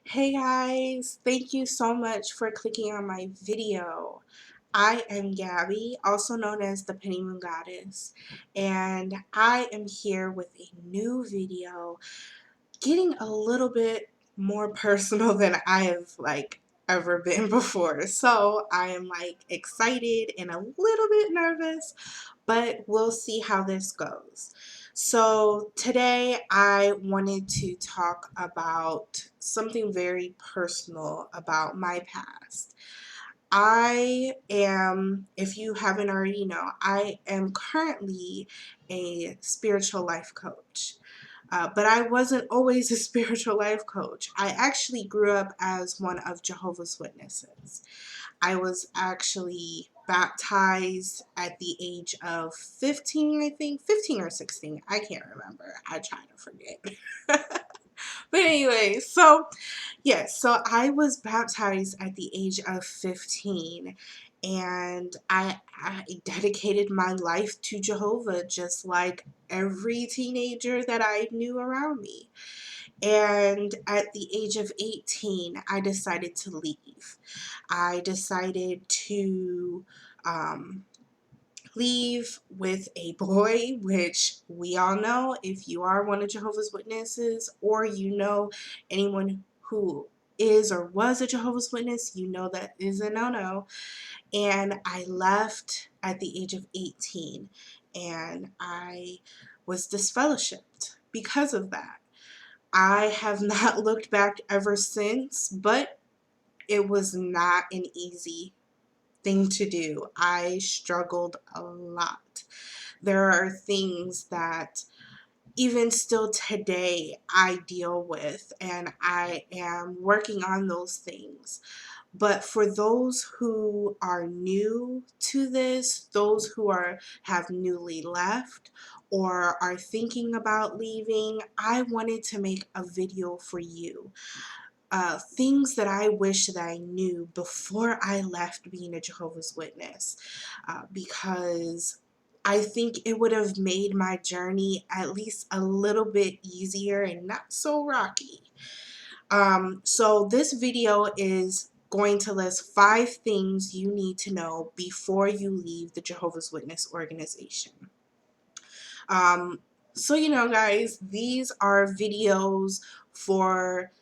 Hey guys, thank you so much for clicking on my video. I am Gabby, also known as the Penny Moon Goddess, and I am here with a new video getting a little bit more personal than I have ever been before. So I am excited and a little bit nervous, but we'll see how this goes. So today I wanted to talk about something very personal about my past. I am, if you haven't already know, I am currently a spiritual life coach. But I wasn't always a spiritual life coach. I actually grew up as one of Jehovah's Witnesses. I was actually baptized at the age of 15, I think, 15 or 16. I can't remember. I try to forget. But anyway, so yes, so I was baptized at the age of 15, and I dedicated my life to Jehovah just like every teenager that I knew around me. And at the age of 18, I decided to leave. I decided to leave with a boy, which we all know if you are one of Jehovah's Witnesses or you know anyone who is or was a Jehovah's Witness, you know that is a no-no. And I left at the age of 18 and I was disfellowshipped because of that. I have not looked back ever since, but it was not an easy thing to do. I struggled a lot. There are things that even still today I deal with, and I am working on those things. But for those who are new to this, those who have newly left or are thinking about leaving, I wanted to make a video for you. Things that I wish that I knew before I left being a Jehovah's Witness, because I think it would have made my journey at least a little bit easier and not so rocky. So this video is going to list 5 things you need to know before you leave the Jehovah's Witness organization. So guys, these are videos for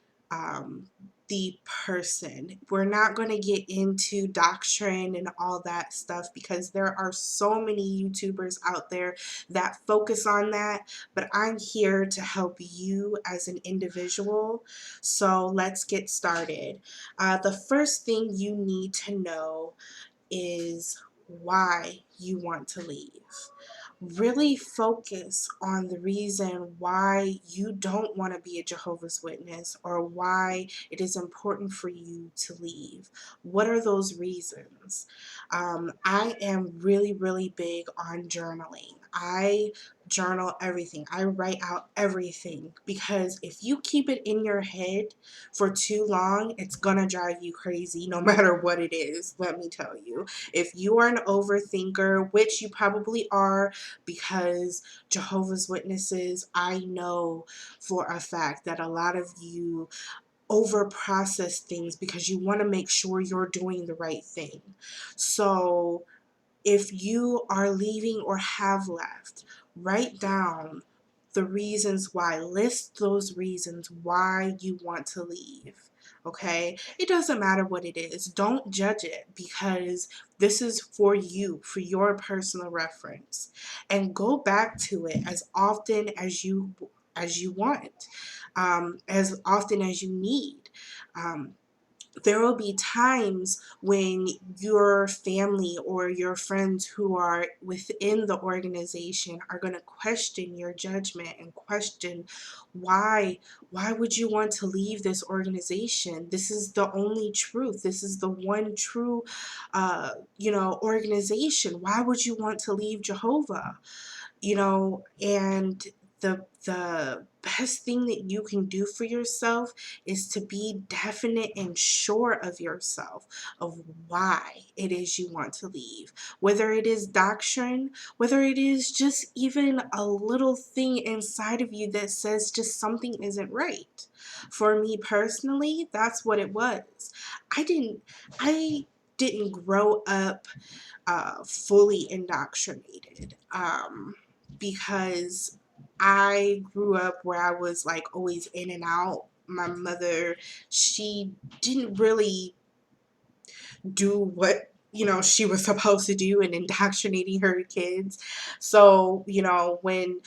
the person. We're not going to get into doctrine and all that stuff because there are so many YouTubers out there that focus on that, but I'm here to help you as an individual. So let's get started. The first thing you need to know is why you want to leave. Really focus on the reason why you don't want to be a Jehovah's Witness or why it is important for you to leave. What are those reasons? I am really big on journaling. I journal everything. I write out everything because if you keep it in your head for too long, it's gonna drive you crazy no matter what it is, let me tell you. If you are an overthinker, which you probably are, because Jehovah's Witnesses, I know for a fact that a lot of you over process things because you want to make sure you're doing the right thing. So if you are leaving or have left, write down the reasons why. List those reasons why you want to leave. Okay? It doesn't matter what it is. Don't judge it because this is for you, for your personal reference. And go back to it as often as you want, as often as you need. There will be times when your family or your friends who are within the organization are going to question your judgment and question why would you want to leave this organization? This is the only truth. This is the one true organization. Why would you want to leave Jehovah? And the best thing that you can do for yourself is to be definite and sure of yourself, of why it is you want to leave. Whether it is doctrine, whether it is just even a little thing inside of you that says just something isn't right. For me personally, that's what it was. I didn't grow up fully indoctrinated, because I grew up where I was like always in and out. My mother, she didn't really do what she was supposed to do in indoctrinating her kids. So when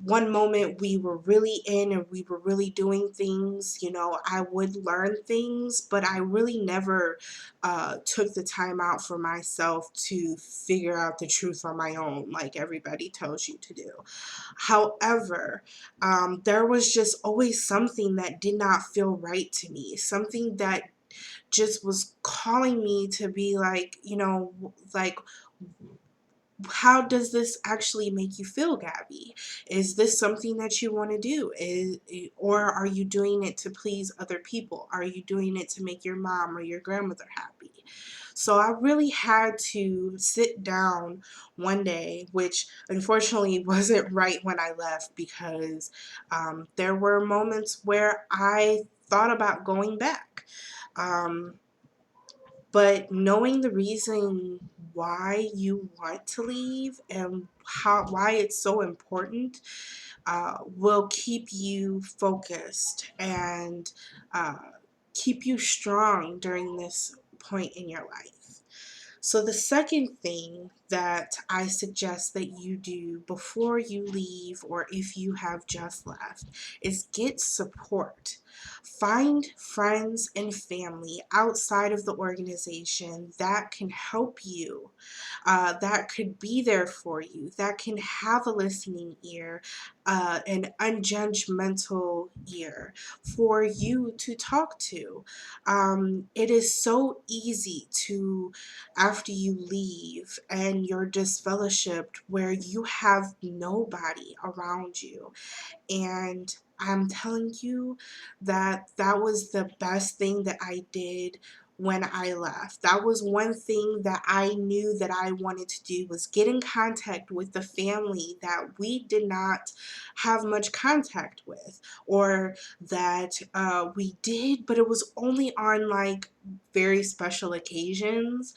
one moment we were really in and we were really doing things, I would learn things, but I really never took the time out for myself to figure out the truth on my own, like everybody tells you to do. However, there was just always something that did not feel right to me, something that just was calling me to be like, like, how does this actually make you feel, Gabby? Is this something that you want to do? Or are you doing it to please other people? Are you doing it to make your mom or your grandmother happy? So I really had to sit down one day, which unfortunately wasn't right when I left, because there were moments where I thought about going back. Um, but knowing the reason why you want to leave and why it's so important will keep you focused and uh, keep you strong during this point in your life. So the second thing that I suggest that you do before you leave, or if you have just left, is get support. Find friends and family outside of the organization that can help you, that could be there for you, that can have a listening ear, an unjudgmental ear for you to talk to. It is so easy to, after you leave and you're disfellowshipped, where you have nobody around you. And I'm telling you that that was the best thing that I did when I left. That was one thing that I knew that I wanted to do, was get in contact with the family that we did not have much contact with, or that we did, but it was only on like very special occasions.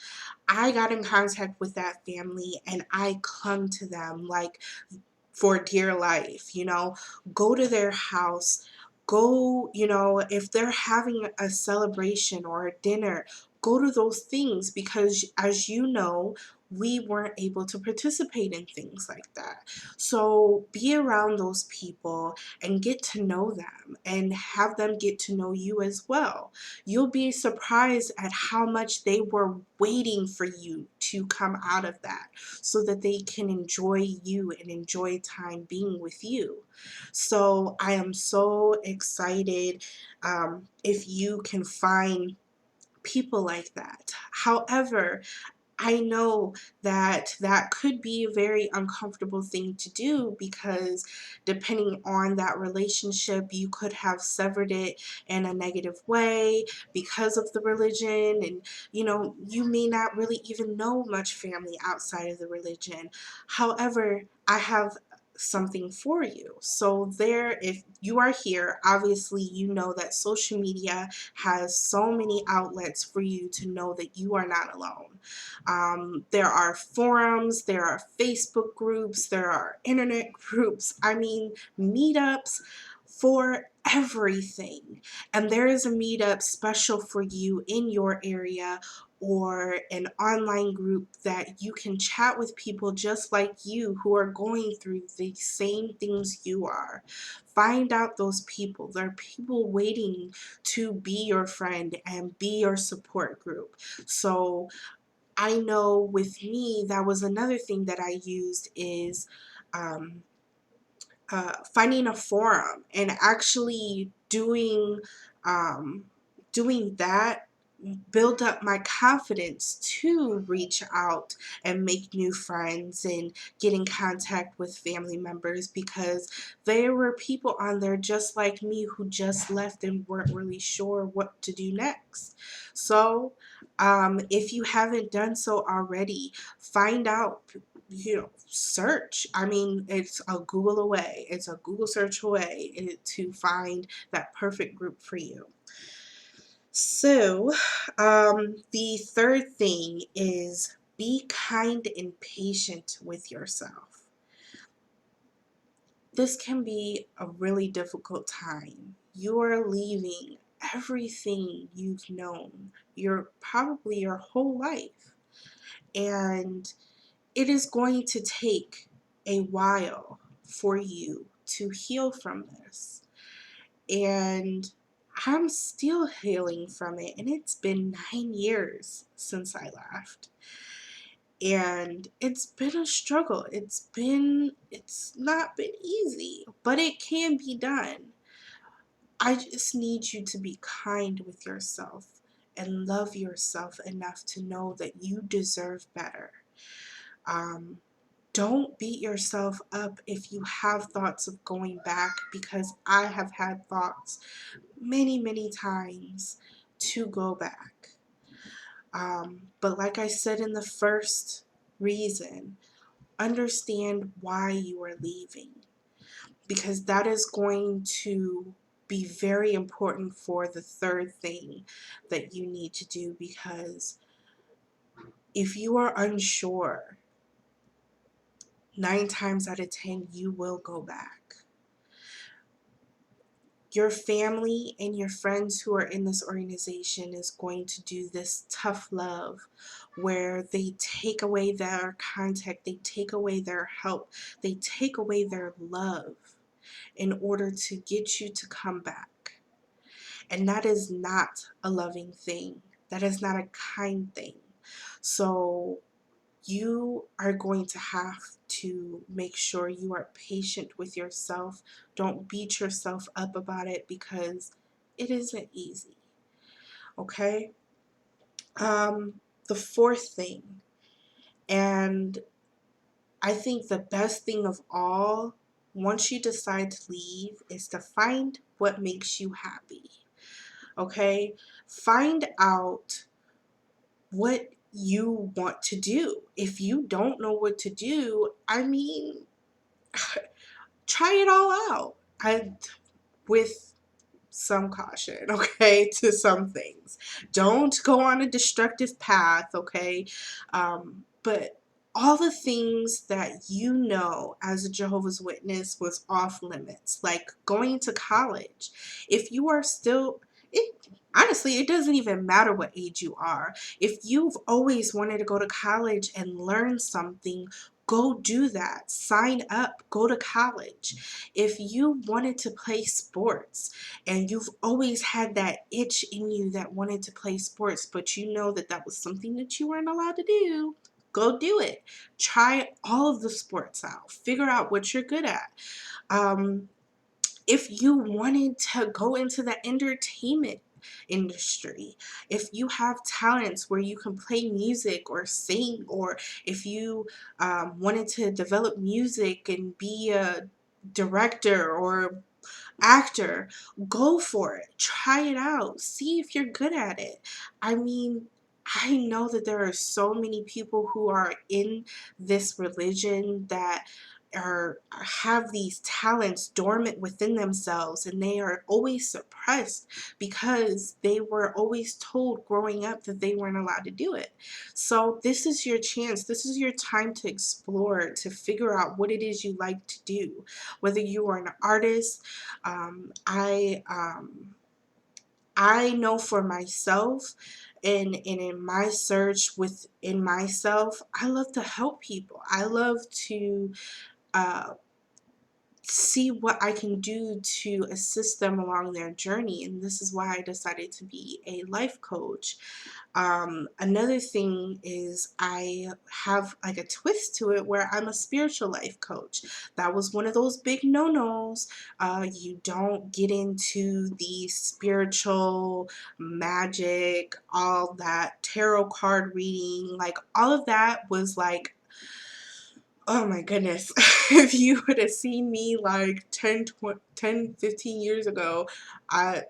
I got in contact with that family and I clung to them like for dear life. Go to their house, go, if they're having a celebration or a dinner, go to those things, because as you know, we weren't able to participate in things like that. So be around those people and get to know them and have them get to know you as well. You'll be surprised at how much they were waiting for you to come out of that, so that they can enjoy you and enjoy time being with you. So I am so excited if you can find people like that. However, I know that that could be a very uncomfortable thing to do, because depending on that relationship, you could have severed it in a negative way because of the religion. And, you may not really even know much family outside of the religion. However, I have something for you. So there, if you are here, obviously you know that social media has so many outlets for you to know that you are not alone. There are forums, there are Facebook groups, there are internet groups, I mean, meetups for everything. And there is a meetup special for you in your area, or an online group that you can chat with people just like you who are going through the same things you are. Find out those people. There are people waiting to be your friend and be your support group. So I know with me, that was another thing that I used, is um, finding a forum and actually doing that build up my confidence to reach out and make new friends and get in contact with family members, because there were people on there just like me who just left and weren't really sure what to do next. So if you haven't done so already, find out, search. I mean, it's a Google away. It's a Google search away to find that perfect group for you. So, the third thing is be kind and patient with yourself. This can be a really difficult time. You are leaving everything you've known, probably your whole life, and it is going to take a while for you to heal from this. And I'm still healing from it, and it's been 9 years since I left. And it's been a struggle. It's not been easy, but it can be done. I just need you to be kind with yourself and love yourself enough to know that you deserve better. Um, don't beat yourself up if you have thoughts of going back, because I have had thoughts many, many times to go back. But like I said in the first reason, understand why you are leaving, because that is going to be very important for the third thing that you need to do. Because if you are unsure, 9 times out of 10 you will go back. Your family and your friends who are in this organization is going to do this tough love where they take away their contact, they take away their help, they take away their love in order to get you to come back. And that is not a loving thing. That is not a kind thing. So you are going to have to make sure you are patient with yourself. Don't beat yourself up about it, because it isn't easy. Okay? The fourth thing, and I think the best thing of all, once you decide to leave, is to find what makes you happy. Okay? Find out what you want to do. If you don't know what to do, I mean, try it all out. With some caution, okay, to some things. Don't go on a destructive path, okay? But all the things that you know as a Jehovah's Witness was off limits, like going to college. If you are still, honestly, it doesn't even matter what age you are. If you've always wanted to go to college and learn something, go do that. Sign up, go to college. If you wanted to play sports and you've always had that itch in you that wanted to play sports, but you know that that was something that you weren't allowed to do, go do it. Try all of the sports out. Figure out what you're good at. If you wanted to go into the entertainment industry, if you have talents where you can play music or sing, or if you wanted to develop music and be a director or actor, go for it. Try it out. See if you're good at it. I mean, I know that there are so many people who are in this religion that have these talents dormant within themselves, and they are always suppressed because they were always told growing up that they weren't allowed to do it. So this is your chance. This is your time to explore, to figure out what it is you like to do. Whether you are an artist, I know for myself, and in my search within myself, I love to help people. I love to uh, see what I can do to assist them along their journey. And this is why I decided to be a life coach. Another thing is I have like a twist to it where I'm a spiritual life coach. That was one of those big no-nos. You don't get into the spiritual magic, all that tarot card reading, like all of that was like, oh my goodness. If you would have seen me like 15 years ago, I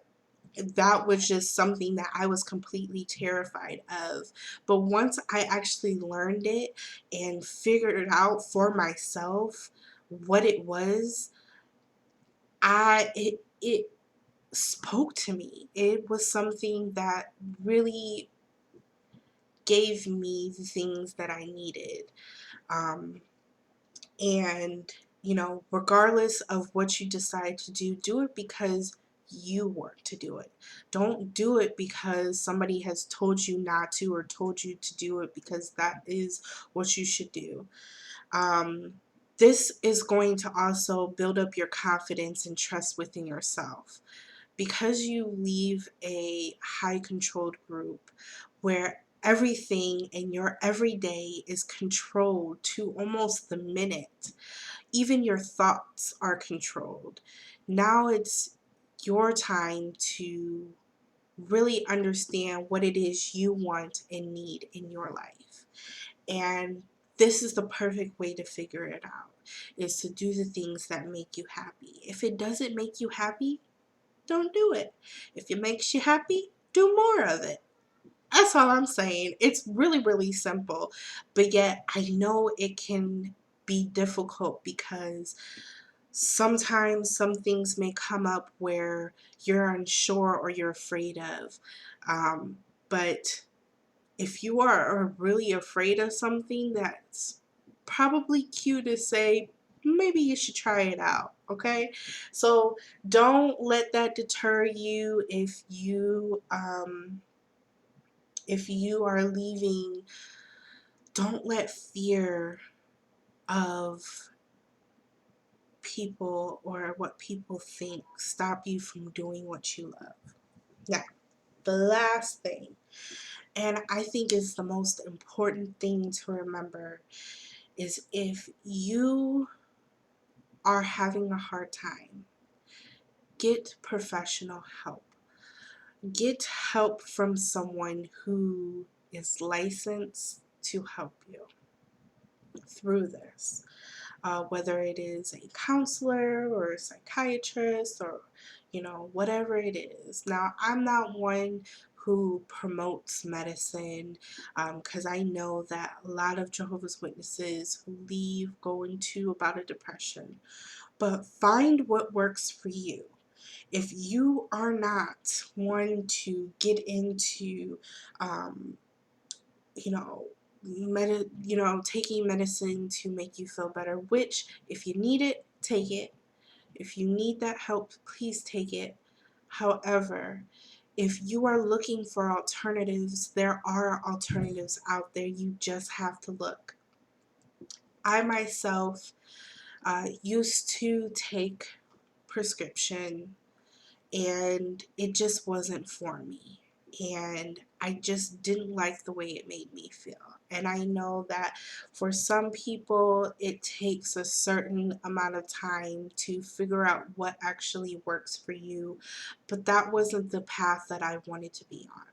that was just something that I was completely terrified of. But once I actually learned it and figured it out for myself what it was, it spoke to me. It was something that really gave me the things that I needed. Um, and regardless of what you decide to do it because you want to do it. Don't do it because somebody has told you not to or told you to do it because that is what you should do. This is going to also build up your confidence and trust within yourself. Because you leave a high controlled group where everything in your everyday is controlled to almost the minute, even your thoughts are controlled. Now it's your time to really understand what it is you want and need in your life. And this is the perfect way to figure it out, is to do the things that make you happy. If it doesn't make you happy, don't do it. If it makes you happy, do more of it. That's all I'm saying. It's really, really simple. But yet, I know it can be difficult because sometimes some things may come up where you're unsure or you're afraid of. But if you are really afraid of something, that's probably cue to say, maybe you should try it out, okay? So don't let that deter you if you are leaving. Don't let fear of people or what people think stop you from doing what you love. Now, the last thing, and I think is the most important thing to remember, is if you are having a hard time, get professional help. Get help from someone who is licensed to help you through this. Whether it is a counselor or a psychiatrist or whatever it is. Now, I'm not one who promotes medicine because I know that a lot of Jehovah's Witnesses who leave go into about a depression. But find what works for you. If you are not one to get into um, you know, taking medicine to make you feel better, which if you need it, take it. If you need that help, please take it. However, if you are looking for alternatives, there are alternatives out there. You just have to look. I myself used to take prescription and it just wasn't for me. And I just didn't like the way it made me feel. And I know that for some people, it takes a certain amount of time to figure out what actually works for you. But that wasn't the path that I wanted to be on.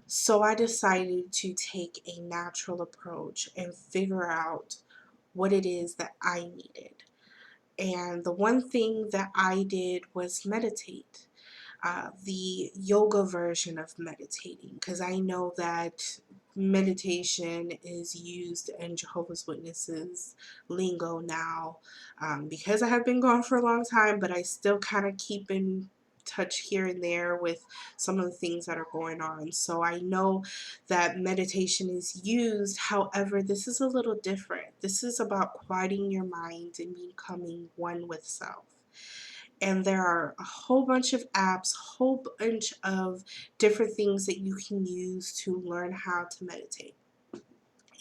So I decided to take a natural approach and figure out what it is that I needed. And the one thing that I did was meditate, the yoga version of meditating, because I know that meditation is used in Jehovah's Witnesses lingo now, because I have been gone for a long time, but I still kind of keep in touch here and there with some of the things that are going on. So I know that meditation is used. However, this is a little different. This is about quieting your mind and becoming one with self. And there are a whole bunch of apps, whole bunch of different things that you can use to learn how to meditate.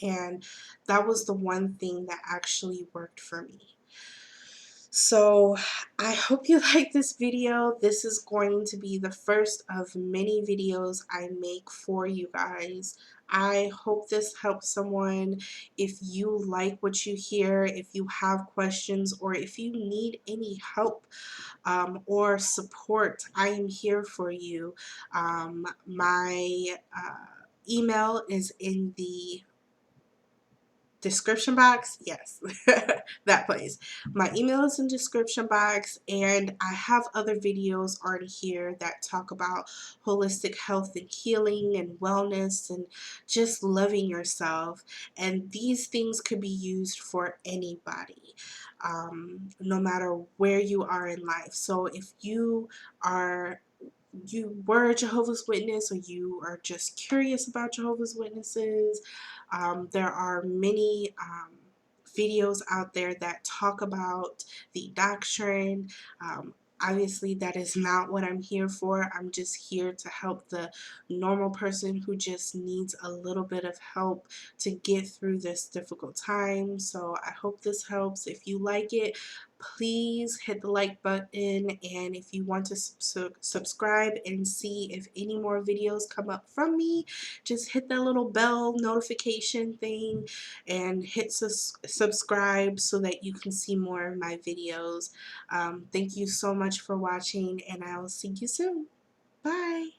And that was the one thing that actually worked for me. So I hope you like this video. This is going to be the first of many videos I make for you guys. I hope this helps someone. If you like what you hear, if you have questions, or if you need any help or support, I am here for you. My email is in the description box. Yes, that place. My email is in the description box, and I have other videos on here that talk about holistic health and healing and wellness and just loving yourself. And these things could be used for anybody, no matter where you are in life. So if you were a Jehovah's Witness, or you are just curious about Jehovah's Witnesses, there are many videos out there that talk about the doctrine. Obviously, that is not what I'm here for. I'm just here to help the normal person who just needs a little bit of help to get through this difficult time. So I hope this helps. If you like it, please hit the like button, and if you want to subscribe and see if any more videos come up from me, just hit that little bell notification thing and hit subscribe so that you can see more of my videos. Thank you so much for watching, and I will see you soon. Bye.